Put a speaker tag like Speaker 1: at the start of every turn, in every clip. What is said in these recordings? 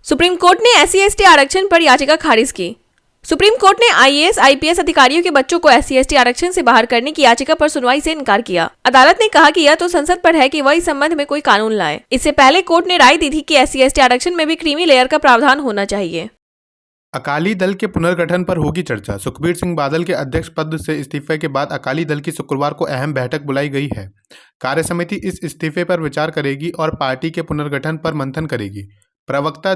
Speaker 1: Supreme court ने SC/ST आरक्षण पर याचिका खारिज की। सुप्रीम कोर्ट ने IAS, IPS अधिकारियों के बच्चों को SC/ST आरक्षण से बाहर करने की याचिका पर सुनवाई से इनकार किया। अदालत ने कहा कि यह तो संसद पर है कि वह इस संबंध में कोई कानून लाए। इससे पहले कोर्ट ने राय दी थी कि SC/ST आरक्षण में भी क्रीमी लेयर का प्रावधान होना चाहिए।
Speaker 2: अकाली दल के पुनर्गठन पर होगी चर्चा। सुखबीर सिंह बादल के अध्यक्ष पद से इस्तीफे के बाद अकाली दल की शुक्रवार को अहम बैठक बुलाई गई है। कार्यसमिति इस इस्तीफे पर विचार करेगी और पार्टी के पुनर्गठन पर मंथन करेगी। प्रवक्ता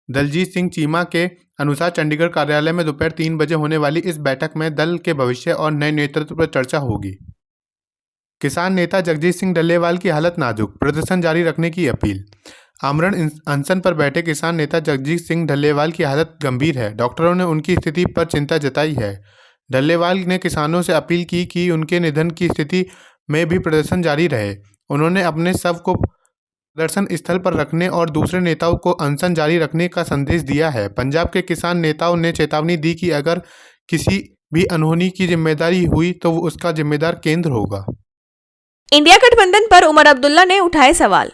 Speaker 2: दलजीत सिंह चीमा के अनुसार चंडीगढ़ कार्यालय में दोपहर 3 बजे होने वाली इस बैठक में दल के भविष्य और नए नेतृत्व पर चर्चा होगी। किसान नेता जगजीत सिंह डल्लेवाल की हालत नाजुक, प्रदर्शन जारी रखने की अपील। आमरण अनशन पर बैठे किसान नेता जगजीत सिंह डल्लेवाल की हालत गंभीर है। डॉक्टरों ने उनकी स्थिति पर चिंता जताई है। डल्लेवाल ने किसानों से अपील की कि उनके निधन की स्थिति में भी प्रदर्शन जारी रहे। उन्होंने अपने शव को प्रदर्शन स्थल पर रखने और दूसरे नेताओं को अनशन जारी रखने का संदेश दिया है। पंजाब के किसान नेताओं ने चेतावनी दी कि अगर किसी भी अनहोनी की जिम्मेदारी हुई तो उसका जिम्मेदार केंद्र होगा।
Speaker 1: इंडिया गठबंधन पर उमर अब्दुल्ला ने उठाए सवाल।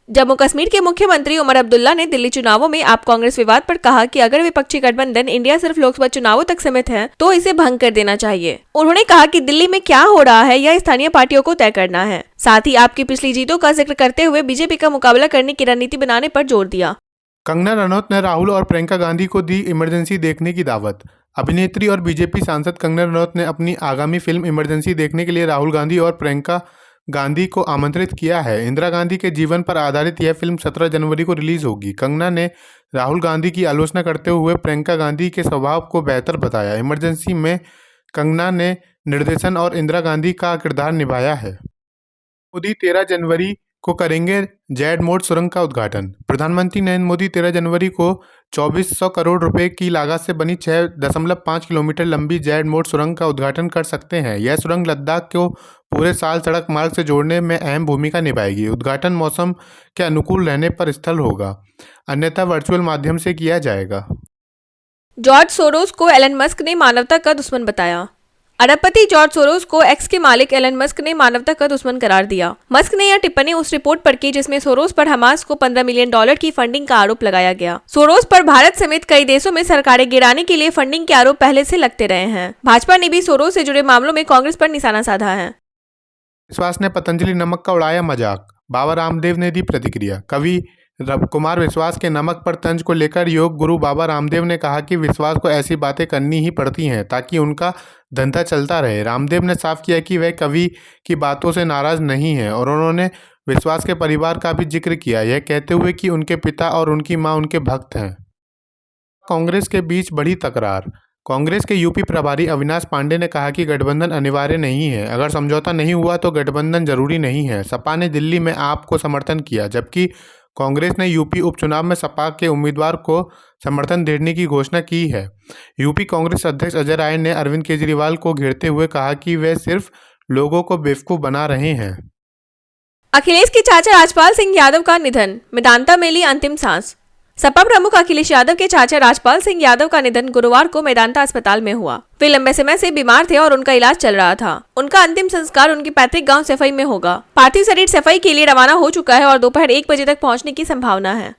Speaker 1: जम्मू कश्मीर के मुख्यमंत्री उमर अब्दुल्ला ने दिल्ली चुनावों में आप कांग्रेस विवाद पर कहा कि अगर विपक्षी गठबंधन इंडिया सिर्फ लोकसभा चुनावों तक सीमित है तो इसे भंग कर देना चाहिए। उन्होंने कहा कि दिल्ली में क्या हो रहा है यह स्थानीय पार्टियों को तय करना है। साथ ही आपकी पिछली जीतों का जिक्र करते हुए बीजेपी का मुकाबला करने की रणनीति बनाने पर जोर दिया।
Speaker 2: कंगना रनौत ने राहुल और प्रियंका गांधी को दी इमरजेंसी देखने की दावत। अभिनेत्री और बीजेपी सांसद कंगना रनौत ने अपनी आगामी फिल्म इमरजेंसी देखने के लिए राहुल गांधी और प्रियंका गांधी को आमंत्रित किया है। इंदिरा गांधी के जीवन पर आधारित यह फिल्म 17 जनवरी को रिलीज होगी। कंगना ने राहुल गांधी की आलोचना करते हुए प्रियंका गांधी के स्वभाव को बेहतर बताया। इमरजेंसी में कंगना ने निर्देशन और इंदिरा गांधी का किरदार निभाया है। मोदी 13 जनवरी को करेंगे जेड मोड सुरंग का उद्घाटन। प्रधानमंत्री नरेंद्र मोदी 13 जनवरी को 2400 करोड़ रुपए की लागत से बनी 6.5 किलोमीटर लंबी जेड मोड सुरंग का उद्घाटन कर सकते हैं। यह सुरंग लद्दाख को पूरे साल सड़क मार्ग से जोड़ने में अहम भूमिका निभाएगी। उद्घाटन मौसम के अनुकूल रहने पर स्थल होगा, अन्यथा वर्चुअल माध्यम से किया जाएगा।
Speaker 1: जॉर्ज सोरोस को एलन मस्क ने मानवता का दुश्मन बताया। अरबपति जॉर्ज सोरोस को एक्स के मालिक एलन मस्क ने मानवता का दुश्मन करार दिया। मस्क ने यह टिप्पणी उस रिपोर्ट पर की जिसमें सोरोस पर हमास को $15 मिलियन की फंडिंग का आरोप लगाया गया। सोरोस पर भारत समेत कई देशों में सरकारें गिराने के लिए फंडिंग के आरोप पहले से लगते रहे हैं। भाजपा ने भी सोरोस से जुड़े मामलों में कांग्रेस पर निशाना साधा है।
Speaker 2: विश्वास ने पतंजलि नमक का उड़ाया मजाक। बाबा रामदेव ने दी प्रतिक्रिया। कवि कुमार विश्वास के नमक पर तंज को लेकर योग गुरु बाबा रामदेव ने कहा कि विश्वास को ऐसी बातें करनी ही पड़ती हैं ताकि उनका धंधा चलता रहे। रामदेव ने साफ किया कि वह कवि की बातों से नाराज नहीं है और उन्होंने विश्वास के परिवार का भी जिक्र किया, यह कहते हुए कि उनके पिता और उनकी मां उनके भक्त हैं। कांग्रेस के बीच बड़ी तकरार। कांग्रेस के यूपी प्रभारी अविनाश पांडे ने कहा कि गठबंधन अनिवार्य नहीं है, अगर समझौता नहीं हुआ तो गठबंधन जरूरी नहीं है। सपा ने दिल्ली में आप को समर्थन किया, जबकि कांग्रेस ने यूपी उपचुनाव में सपा के उम्मीदवार को समर्थन देने की घोषणा की है। यूपी कांग्रेस अध्यक्ष अजय राय ने अरविंद केजरीवाल को घेरते हुए कहा कि वे सिर्फ लोगों को बेवकूफ बना रहे हैं।
Speaker 1: अखिलेश के चाचा राजपाल सिंह यादव का निधन, मेदांता में ली अंतिम सांस। सपा प्रमुख अखिलेश यादव के चाचा राजपाल सिंह यादव का निधन गुरुवार को मेदांता अस्पताल में हुआ। वे लंबे समय से बीमार थे और उनका इलाज चल रहा था। उनका अंतिम संस्कार उनके पैतृक गांव सफई में होगा। पार्थिव शरीर सफई के लिए रवाना हो चुका है और दोपहर 1 बजे तक पहुंचने की संभावना है।